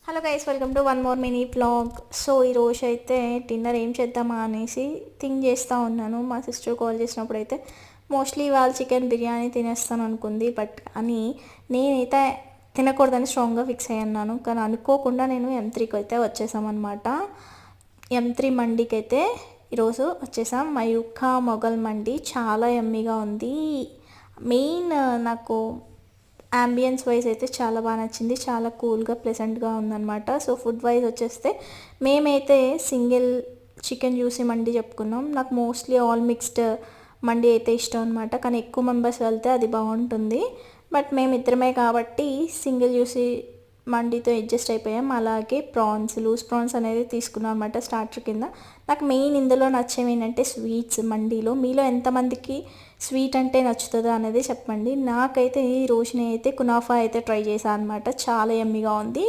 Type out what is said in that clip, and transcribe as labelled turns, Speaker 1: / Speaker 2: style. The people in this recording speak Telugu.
Speaker 1: Hello guys, welcome to one more mini vlog. So ఈరోజు అయితే డిన్నర్ ఏం చేద్దామా అనేసి థింక్ చేస్తూ ఉన్నాను. మా సిస్టర్ కాల్ చేసినప్పుడు అయితే మోస్ట్లీ వాళ్ళు చికెన్ బిర్యానీ తినేస్తాను అనుకుంది. బట్ అని నేనైతే తినకూడదని స్ట్రాంగ్గా ఫిక్స్ అయ్యాను. కానీ అనుకోకుండా నేను M3కి అయితే వచ్చేసామన్నమాట. M3 మండీకి అయితే ఈరోజు వచ్చేసాం. మయూఖా మొఘల్ మండి చాలా యమ్మీగా ఉంది. మెయిన్ నాకు అంబియన్స్ వైజ్ అయితే చాలా బాగా నచ్చింది. చాలా కూల్గా ప్లెజెంట్గా ఉందన్నమాట. సో ఫుడ్ వైజ్ వచ్చేస్తే మేమైతే సింగిల్ చికెన్ జ్యూసీ మండి చెప్పుకున్నాం. నాకు మోస్ట్లీ ఆల్ మిక్స్డ్ మండి అయితే ఇష్టం అనమాట. కానీ ఎక్కువ మెంబర్స్ వెళ్తే అది బాగుంటుంది. బట్ మేము ఇద్దరమే కాబట్టి సింగిల్ జ్యూసీ మండితో అడ్జస్ట్ అయిపోయాం. అలాగే లూస్ ప్రాన్స్ అనేది తీసుకున్నాం అనమాట స్టార్టర్ కింద. నాకు మెయిన్ ఇందులో నచ్చేవి ఏంటంటే స్వీట్స్. మండీలో మీలో ఎంతమందికి స్వీట్ అంటే నచ్చుతుందో అనేది చెప్పండి. నాకైతే ఈ రోజు నేనైతే కునాఫా అయితే ట్రై చేశాను అనమాట. చాలా యమ్మీగా ఉంది.